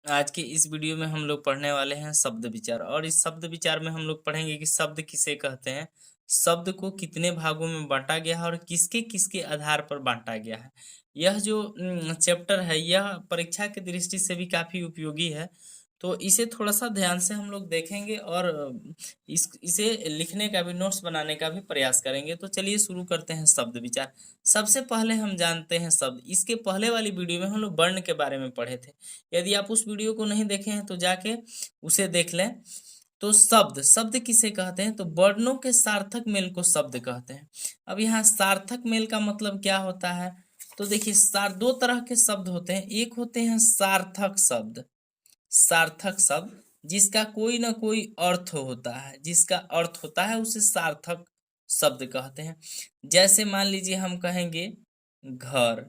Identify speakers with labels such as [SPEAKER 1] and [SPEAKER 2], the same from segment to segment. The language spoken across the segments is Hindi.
[SPEAKER 1] आज के इस वीडियो में हम लोग पढ़ने वाले हैं शब्द विचार। और इस शब्द विचार में हम लोग पढ़ेंगे कि शब्द किसे कहते हैं, शब्द को कितने भागों में बांटा गया है और किसके किसके आधार पर बांटा गया है। यह जो चैप्टर है यह परीक्षा की दृष्टि से भी काफी उपयोगी है, तो इसे थोड़ा सा ध्यान से हम लोग देखेंगे और इसे लिखने का भी, नोट्स बनाने का भी प्रयास करेंगे। तो चलिए शुरू करते हैं शब्द विचार। सबसे पहले हम जानते हैं शब्द। इसके पहले वाली वीडियो में हम लोग वर्ण के बारे में पढ़े थे। यदि आप उस वीडियो को नहीं देखे हैं तो जाके उसे देख लें। तो शब्द, शब्द किसे कहते हैं, तो वर्णों के सार्थक मेल को शब्द कहते हैं। अब यहाँ सार्थक मेल का मतलब क्या होता है, तो देखिए दो तरह के शब्द होते हैं। एक होते हैं सार्थक शब्द, सार्थक शब्द जिसका कोई ना कोई अर्थ होता है, जिसका अर्थ होता है उसे सार्थक शब्द कहते हैं। जैसे मान लीजिए हम कहेंगे घर,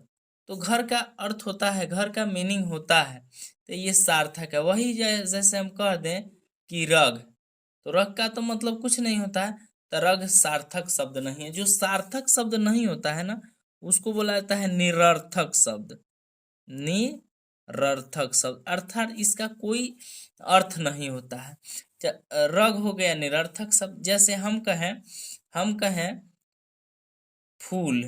[SPEAKER 1] तो घर का अर्थ होता है, घर का मीनिंग होता है, तो ये सार्थक है। वही जैसे हम कह दें कि रग, तो रग का तो मतलब कुछ नहीं होता है, तो रग सार्थक शब्द नहीं है। जो सार्थक शब्द नहीं होता है ना, उसको बोला जाता है निरर्थक शब्द। निरर्थक शब्द अर्थात इसका कोई अर्थ नहीं होता है। रग हो गया निरर्थक शब्द। जैसे हम कहें फूल,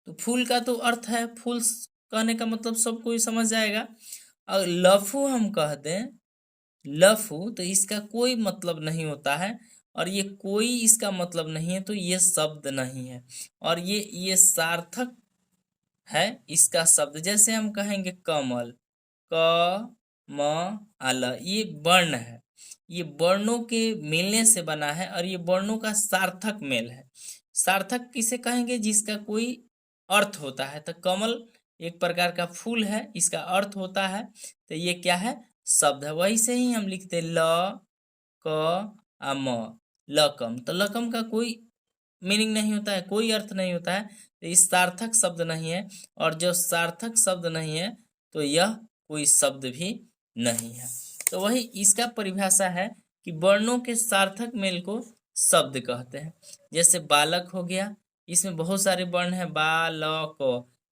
[SPEAKER 1] तो फूल का तो अर्थ है, फूल कहने का मतलब सब कोई समझ जाएगा। और लफू हम कह दें, लफू, तो इसका कोई मतलब नहीं होता है और ये कोई इसका मतलब नहीं है, तो ये शब्द नहीं है और ये सार्थक है इसका शब्द। जैसे हम कहेंगे कमल, क म आल, ये वर्ण है, ये वर्णों के मिलने से बना है और ये वर्णों का सार्थक मेल है। सार्थक किसे कहेंगे, जिसका कोई अर्थ होता है। तो कमल एक प्रकार का फूल है, इसका अर्थ होता है, तो ये क्या है, शब्द है। वही से ही हम लिखते ल क आ म, लकम, तो लकम का कोई मीनिंग नहीं होता है, कोई अर्थ नहीं होता है, तो इस सार्थक शब्द नहीं है। और जो सार्थक शब्द नहीं है तो यह कोई शब्द भी नहीं है। तो वही इसका परिभाषा है कि वर्णों के सार्थक मेल को शब्द कहते हैं। जैसे बालक हो गया, इसमें बहुत सारे वर्ण हैं, बालक,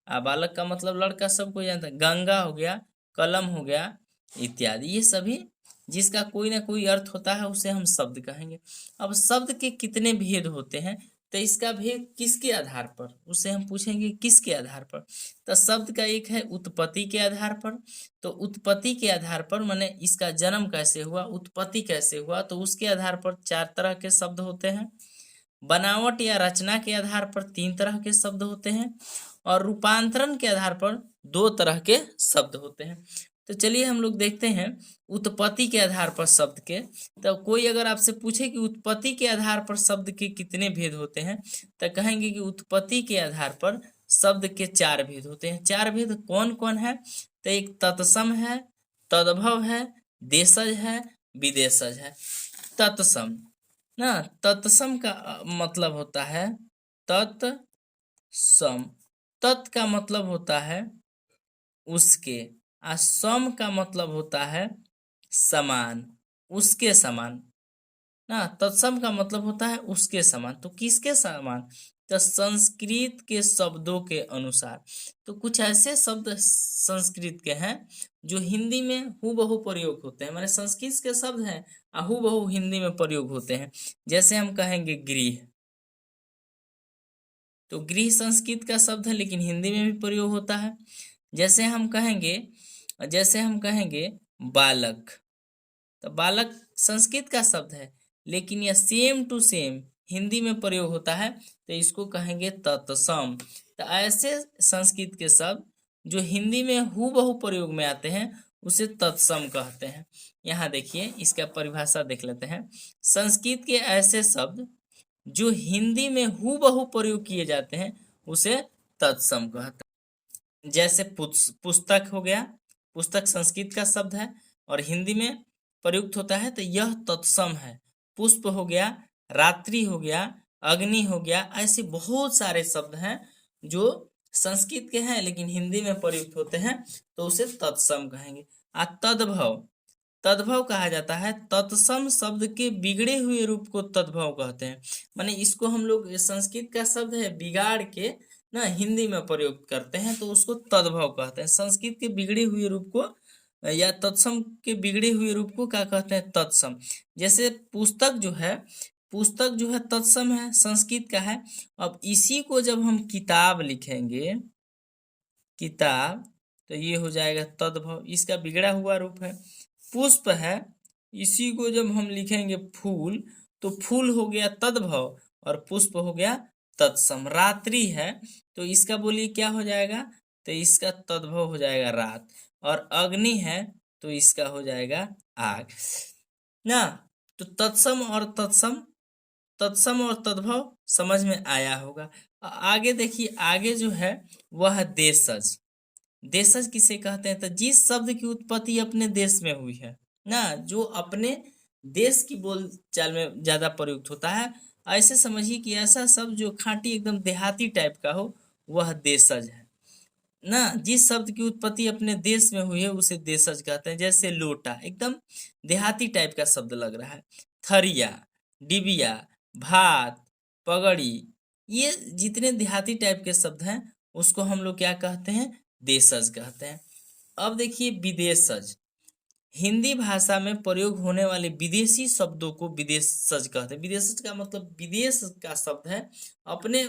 [SPEAKER 1] बालक का मतलब लड़का, सबको जानता है। गंगा हो गया, कलम हो गया, इत्यादि, ये सभी जिसका कोई ना कोई अर्थ होता है उसे हम शब्द कहेंगे। अब शब्द के कितने भेद होते हैं, तो इसका भेद किसके आधार पर, उसे हम पूछेंगे किसके आधार पर। तो शब्द का एक है उत्पत्ति के आधार पर, तो उत्पत्ति के आधार पर माने इसका जन्म कैसे हुआ, उत्पत्ति कैसे हुआ, तो उसके आधार पर 4 तरह के शब्द होते हैं। बनावट या रचना के आधार पर 3 तरह के शब्द होते हैं और रूपांतरण के आधार पर 2 तरह के शब्द होते हैं। तो चलिए हम लोग देखते हैं उत्पत्ति के आधार पर शब्द के। तो कोई अगर आपसे पूछे कि उत्पत्ति के आधार पर शब्द के कितने भेद होते हैं, तो कहेंगे कि उत्पत्ति के आधार पर शब्द के 4 भेद होते हैं। 4 भेद कौन कौन है, तो एक तत्सम है, तद्भव है, देशज है, विदेशज है। तत्सम ना, तत्सम का मतलब होता है तत्सम, तत् का मतलब होता है उसके, सम का मतलब होता है समान, उसके समान ना। तत्सम का मतलब होता है उसके समान, तो किसके समान, तो संस्कृत के शब्दों के अनुसार। तो कुछ ऐसे शब्द संस्कृत के हैं जो हिंदी में हूबहू प्रयोग होते हैं, माने संस्कृत के शब्द हैं हूबहू हिंदी में प्रयोग होते हैं। जैसे हम कहेंगे गृह, तो गृह संस्कृत का शब्द है लेकिन हिंदी में भी प्रयोग होता है। जैसे हम कहेंगे बालक, तो बालक संस्कृत का शब्द है लेकिन यह सेम टू सेम हिंदी में प्रयोग होता है, तो इसको कहेंगे तत्सम। तो ऐसे संस्कृत के शब्द जो हिंदी में हूबहू प्रयोग में आते हैं उसे तत्सम कहते हैं। यहाँ देखिए इसका परिभाषा देख लेते हैं। संस्कृत के ऐसे शब्द जो हिंदी में हूबहू प्रयोग किए जाते हैं उसे तत्सम कहते हैं। जैसे पुस्तक हो गया, पुस्तक संस्कृत का शब्द है और हिंदी में प्रयुक्त होता है, तो यह तत्सम है। पुष्प हो गया, रात्रि हो गया, अग्नि हो गया, ऐसे बहुत सारे शब्द हैं जो संस्कृत के हैं लेकिन हिंदी में प्रयुक्त होते हैं, तो उसे तत्सम कहेंगे। तद्भव, तद्भव कहा जाता है तत्सम शब्द के बिगड़े हुए रूप को तद्भव कहते हैं। माने इसको हम लोग, संस्कृत का शब्द है, बिगाड़ के ना हिंदी में प्रयोग करते हैं तो उसको तद्भव कहते हैं। संस्कृत के बिगड़े हुए रूप को या तत्सम के बिगड़े हुए रूप को क्या कहते हैं, तत्सम। जैसे पुस्तक जो है तत्सम है, संस्कृत का है। अब इसी को जब हम किताब लिखेंगे, किताब, तो ये हो जाएगा तद्भव, इसका बिगड़ा हुआ रूप है। पुष्प है, इसी को जब हम लिखेंगे फूल, तो फूल हो गया तद्भव और पुष्प हो गया तत्सम। रात्रि है, तो इसका बोलिए क्या हो जाएगा, तो इसका तद्भव हो जाएगा रात। और अग्नि है, तो इसका हो जाएगा आग ना। तो तत्सम और तद्भव समझ में आया होगा। आगे देखिए, आगे जो है वह है देशज। देशज किसे कहते हैं, तो जिस शब्द की उत्पत्ति अपने देश में हुई है ना, जो अपने देश की बोलचाल में ज्यादा प्रयुक्त होता है, ऐसे समझिए कि ऐसा शब्द जो खांटी एकदम देहाती टाइप का हो, वह देशज है ना। जिस शब्द की उत्पत्ति अपने देश में हुई है उसे देशज कहते हैं। जैसे लोटा, एकदम देहाती टाइप का शब्द लग रहा है। थरिया, डिबिया, भात, पगड़ी, ये जितने देहाती टाइप के शब्द हैं उसको हम लोग क्या कहते हैं, देशज कहते हैं। अब देखिए विदेशज, हिंदी भाषा में प्रयोग होने वाले विदेशी शब्दों को विदेशज कहते हैं। विदेशज का मतलब विदेश का शब्द है, अपने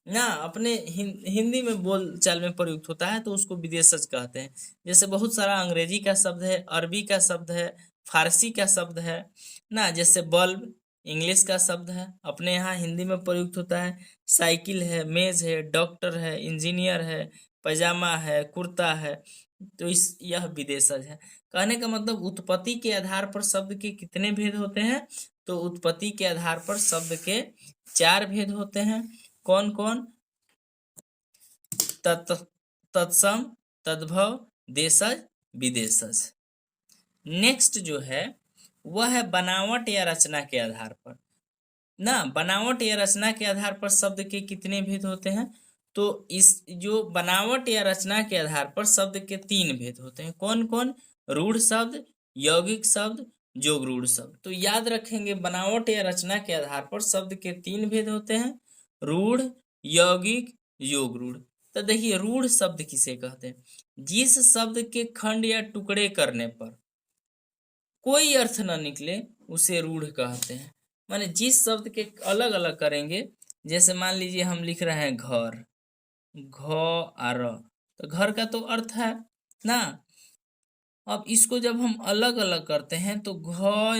[SPEAKER 1] ना अपने हिंदी में बोलचाल में प्रयुक्त होता है तो उसको विदेशज कहते हैं। जैसे बहुत सारा अंग्रेजी का शब्द है, अरबी का शब्द है, फारसी का शब्द है ना। जैसे बल्ब इंग्लिश का शब्द है, अपने यहाँ हिंदी में प्रयुक्त होता है। साइकिल है, मेज है, डॉक्टर है, इंजीनियर है, पैजामा है, कुर्ता है, तो यह विदेशज है। कहने का मतलब उत्पत्ति के आधार पर शब्द के कितने भेद होते हैं, तो उत्पत्ति के आधार पर शब्द के 4 भेद होते हैं। कौन कौन, तत्सम, तद्भव, देशज, विदेशज। नेक्स्ट जो है वह है बनावट या रचना के आधार पर ना। बनावट या रचना के आधार पर शब्द के कितने भेद होते हैं, तो इस जो बनावट या रचना के आधार पर शब्द के 3 भेद होते हैं। कौन कौन, रूढ़ शब्द, यौगिक शब्द, जोगरूढ़ शब्द। तो याद रखेंगे, बनावट या रचना के आधार पर शब्द के 3 भेद होते हैं, रूढ़, यौगिक, योगरूढ़। तो देखिए रूढ़ शब्द किसे कहते हैं, जिस शब्द के खंड या टुकड़े करने पर कोई अर्थ न निकले उसे रूढ़ कहते हैं। माने जिस शब्द के अलग अलग करेंगे, जैसे मान लीजिए हम लिख रहे हैं घर, घ आ र, तो घर का तो अर्थ है ना। अब इसको जब हम अलग अलग करते हैं तो घ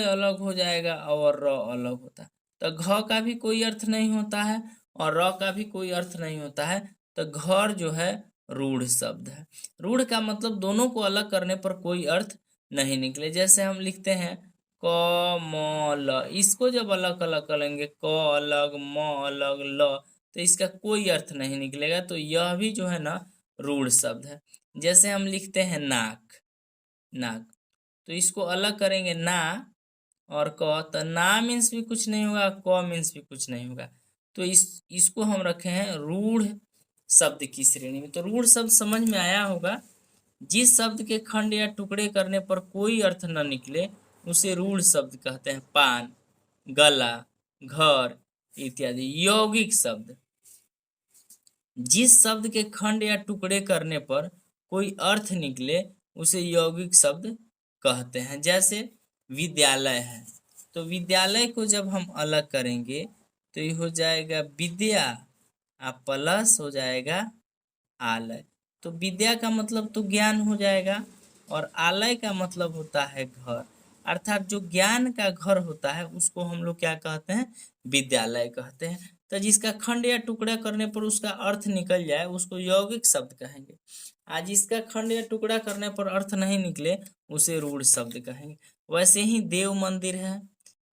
[SPEAKER 1] अलग हो जाएगा और र अलग होता है। तो घ का भी कोई अर्थ नहीं होता है और र का भी कोई अर्थ नहीं होता है। तो घर जो है रूढ़ शब्द है। रूढ़ का मतलब दोनों को अलग करने पर कोई अर्थ नहीं निकले। जैसे हम लिखते हैं क म ल, इसको जब अलग अलग करेंगे, क अलग, म अलग, ल, तो इसका कोई अर्थ नहीं निकलेगा। तो यह भी जो है ना रूढ़ शब्द है। जैसे हम लिखते हैं नाक, नाक, तो इसको अलग करेंगे ना और क, तो ना मीन्स भी कुछ नहीं होगा, क मीन्स भी कुछ नहीं होगा। तो इसको हम रखे हैं रूढ़ शब्द की श्रेणी में। तो रूढ़ शब्द समझ में आया होगा, जिस शब्द के खंड या टुकड़े करने पर कोई अर्थ न निकले उसे रूढ़ शब्द कहते हैं। पान, गला, घर इत्यादि। यौगिक शब्द, जिस शब्द के खंड या टुकड़े करने पर कोई अर्थ निकले उसे यौगिक शब्द कहते हैं। जैसे विद्यालय है, तो विद्यालय को जब हम अलग करेंगे तो ये हो जाएगा विद्या, प्लस हो जाएगा आलय। तो विद्या का मतलब तो ज्ञान हो जाएगा और आलय का मतलब होता है घर। अर्थात जो ज्ञान का घर होता है उसको हम लोग क्या कहते हैं, विद्यालय कहते हैं। तो जिसका खंड या टुकड़ा करने पर उसका अर्थ निकल जाए उसको यौगिक शब्द कहेंगे। आज जिसका खंड या टुकड़ा करने पर अर्थ नहीं निकले उसे रूढ़ शब्द कहेंगे। वैसे ही देव मंदिर है,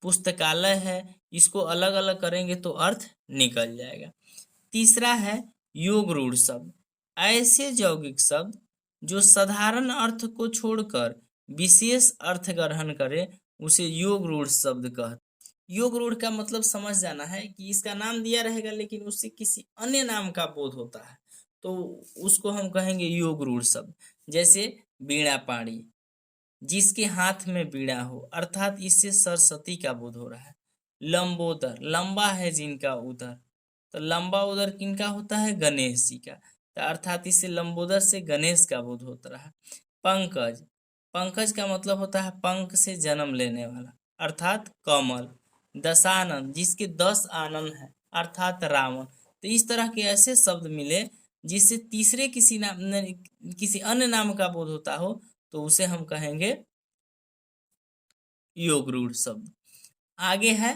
[SPEAKER 1] पुस्तकालय है, इसको अलग अलग करेंगे तो अर्थ निकल जाएगा। तीसरा है योग रूढ़ शब्द, ऐसे यौगिक शब्द जो साधारण अर्थ को छोड़कर विशेष अर्थ ग्रहण करे उसे योग रूढ़ शब्द कहते। योग रूढ़ का मतलब समझ जाना है कि इसका नाम दिया रहेगा लेकिन उससे किसी अन्य नाम का बोध होता है तो उसको हम कहेंगे योग रूढ़ शब्द। जैसे बीणा पाणी, जिसके हाथ में बीड़ा हो, अर्थात इससे सरस्वती का बोध हो रहा है। लंबोदर, लंबा है जिनका उदर, तो लंबा उदर किनका होता है, गणेश जी का, तो अर्थात इससे लंबोदर से गणेश का बोध होता रहा। पंकज, पंकज का मतलब होता है पंख से जन्म लेने वाला अर्थात कमल। दशानन जिसके 10 आनन है अर्थात रावण। तो इस तरह के ऐसे शब्द मिले जिससे तीसरे किसी नाम किसी अन्य नाम का बोध होता हो तो उसे हम कहेंगे योग रूढ़ शब्द। आगे है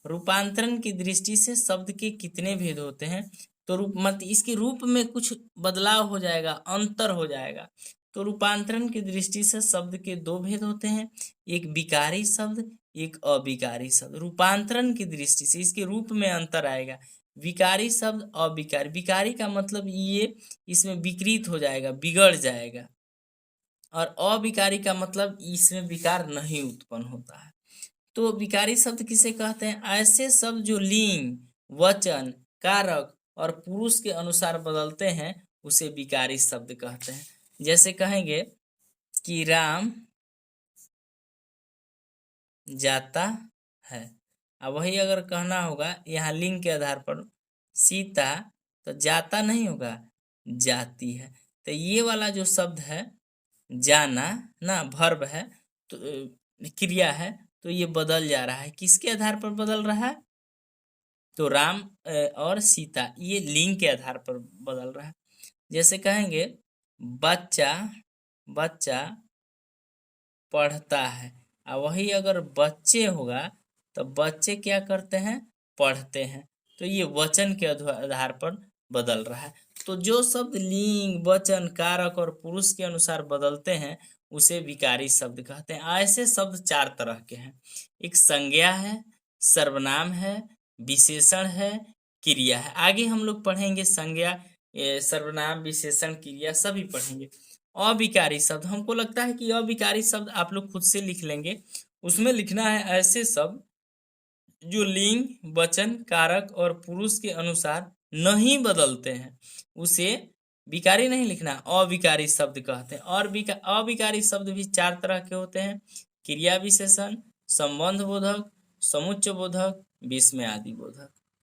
[SPEAKER 1] रूपांतरण की दृष्टि से शब्द के कितने भेद होते हैं। तो इसके रूप में कुछ बदलाव हो जाएगा, अंतर हो जाएगा। तो रूपांतरण की दृष्टि से शब्द के 2 भेद होते हैं, एक विकारी शब्द, एक अविकारी शब्द। रूपांतरण की दृष्टि से इसके रूप में अंतर आएगा। विकारी शब्द, अविकारी। विकारी का मतलब ये इसमें विकृत हो जाएगा, बिगड़ जाएगा, और अविकारी का मतलब इसमें विकार नहीं उत्पन्न होता है। तो विकारी शब्द किसे कहते हैं? ऐसे शब्द जो लिंग, वचन, कारक और पुरुष के अनुसार बदलते हैं उसे विकारी शब्द कहते हैं। जैसे कहेंगे कि राम जाता है। अब वही अगर कहना होगा यहाँ लिंग के आधार पर सीता, तो जाता नहीं होगा, जाती है। तो ये वाला जो शब्द है जाना ना, वर्ब है, तो क्रिया है, तो ये बदल जा रहा है। किसके आधार पर बदल रहा है? तो राम और सीता, ये लिंग के आधार पर बदल रहा है। जैसे कहेंगे बच्चा, बच्चा पढ़ता है। और वही अगर बच्चे होगा तो बच्चे क्या करते हैं? पढ़ते हैं। तो ये वचन के आधार पर बदल रहा है। तो जो शब्द लिंग, वचन, कारक और पुरुष के अनुसार बदलते हैं उसे विकारी शब्द कहते हैं। ऐसे शब्द 4 तरह के हैं। एक संज्ञा है, सर्वनाम है, विशेषण है, क्रिया है। आगे हम लोग पढ़ेंगे संज्ञा, सर्वनाम, विशेषण, क्रिया सभी पढ़ेंगे। अविकारी शब्द, हमको लगता है कि अविकारी शब्द आप लोग खुद से लिख लेंगे। उसमें लिखना है ऐसे शब्द जो लिंग, वचन, कारक और पुरुष के अनुसार नहीं बदलते हैं उसे विकारी नहीं लिखना, अविकारी शब्द कहते हैं। और अविकारी शब्द भी 4 तरह के होते हैं, क्रिया विशेषण, संबंध बोधक, समुच्चय बोधक, विस्मय आदि बोधक।